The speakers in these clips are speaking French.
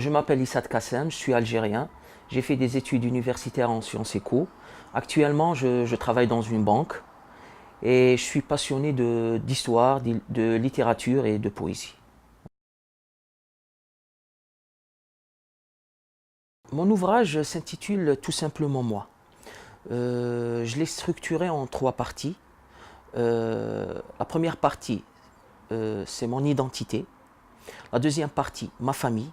Je m'appelle Issad Kassem, je suis algérien. J'ai fait des études universitaires en sciences éco. Actuellement, je travaille dans une banque et je suis passionné d'histoire, de littérature et de poésie. Mon ouvrage s'intitule tout simplement Moi. Je l'ai structuré en trois parties. La première partie, c'est mon identité. La deuxième partie, ma famille.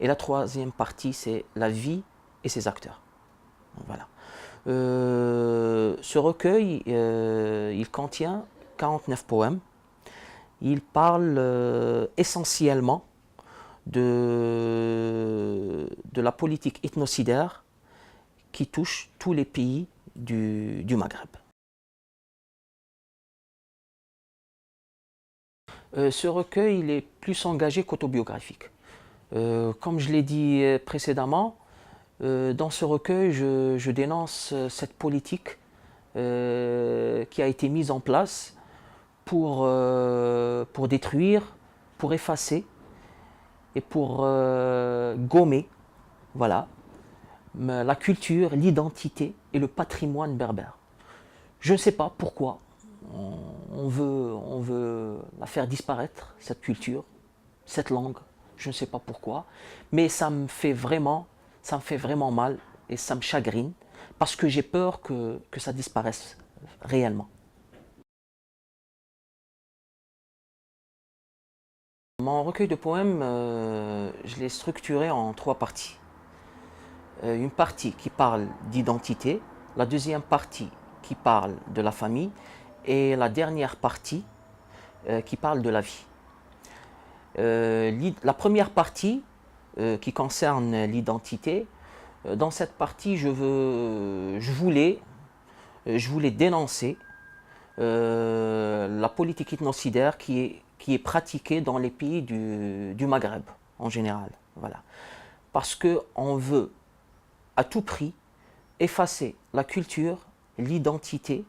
Et la troisième partie, c'est la vie et ses acteurs. Voilà. Ce recueil, il contient 49 poèmes. Il parle essentiellement de la politique ethnocidaire qui touche tous les pays du Maghreb. Ce recueil il est plus engagé qu'autobiographique. Comme je l'ai dit précédemment, dans ce recueil, je dénonce cette politique qui a été mise en place pour détruire, pour effacer et pour gommer voilà, la culture, l'identité et le patrimoine berbère. Je ne sais pas pourquoi on veut la faire disparaître, cette culture, cette langue. Je ne sais pas pourquoi, mais ça me fait vraiment mal et ça me chagrine parce que j'ai peur que ça disparaisse réellement. Mon recueil de poèmes, je l'ai structuré en trois parties. Une partie qui parle d'identité, la deuxième partie qui parle de la famille et la dernière partie qui parle de la vie. La première partie qui concerne l'identité, dans cette partie je voulais dénoncer la politique ethnocidaire qui est pratiquée dans les pays du Maghreb en général. Voilà. Parce qu'on veut à tout prix effacer la culture, l'identité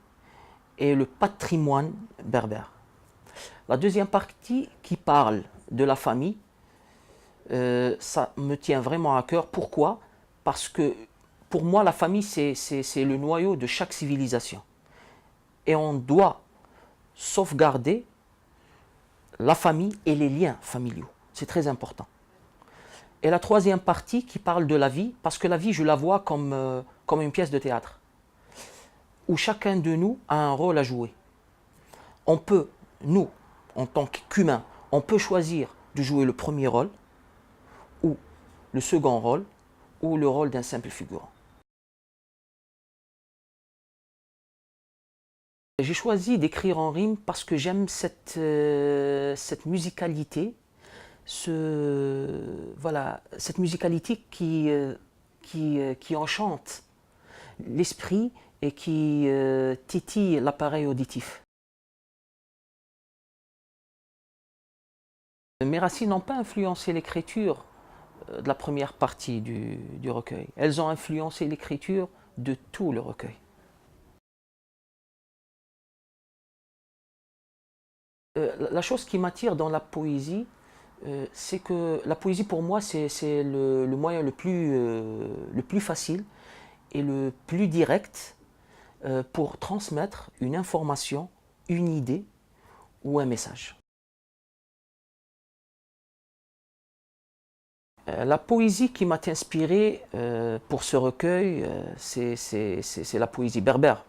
et le patrimoine berbère. La deuxième partie qui parle de la famille, ça me tient vraiment à cœur. Pourquoi? Parce que pour moi, la famille, c'est le noyau de chaque civilisation. Et on doit sauvegarder la famille et les liens familiaux. C'est très important. Et la troisième partie qui parle de la vie, parce que la vie, je la vois comme une pièce de théâtre, où chacun de nous a un rôle à jouer. On peut, nous, en tant qu'humains, on peut choisir de jouer le premier rôle, ou le second rôle, ou le rôle d'un simple figurant. J'ai choisi d'écrire en rime parce que j'aime cette musicalité, cette musicalité qui enchante l'esprit et qui titille l'appareil auditif. Mes racines n'ont pas influencé l'écriture de la première partie du recueil. Elles ont influencé l'écriture de tout le recueil. La chose qui m'attire dans la poésie, c'est que la poésie pour moi c'est le moyen le plus facile et le plus direct pour transmettre une information, une idée ou un message. La poésie qui m'a inspiré pour ce recueil, c'est la poésie berbère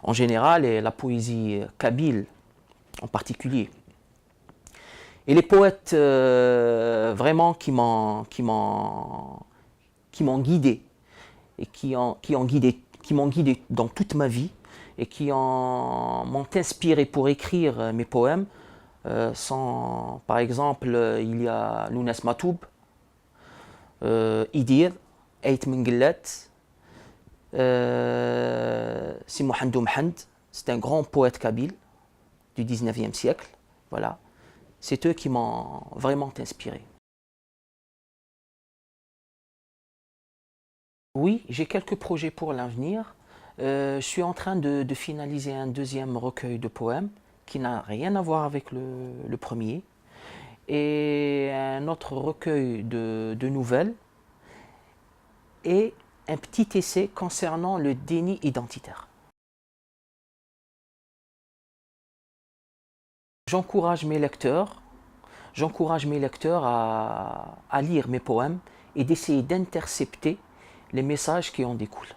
en général et la poésie kabyle en particulier. Et les poètes vraiment qui m'ont guidé et qui m'ont guidé dans toute ma vie et qui m'ont inspiré pour écrire mes poèmes sont, par exemple, il y a Lounes Matoub, Idir, Ait Mengellet, Si Mohamedou Mhand, c'est un grand poète kabyle du 19e siècle. Voilà. C'est eux qui m'ont vraiment inspiré. Oui, j'ai quelques projets pour l'avenir. Je suis en train de finaliser un deuxième recueil de poèmes qui n'a rien à voir avec le premier. et un autre recueil de nouvelles et un petit essai concernant le déni identitaire. J'encourage mes lecteurs, à lire mes poèmes et d'essayer d'intercepter les messages qui en découlent.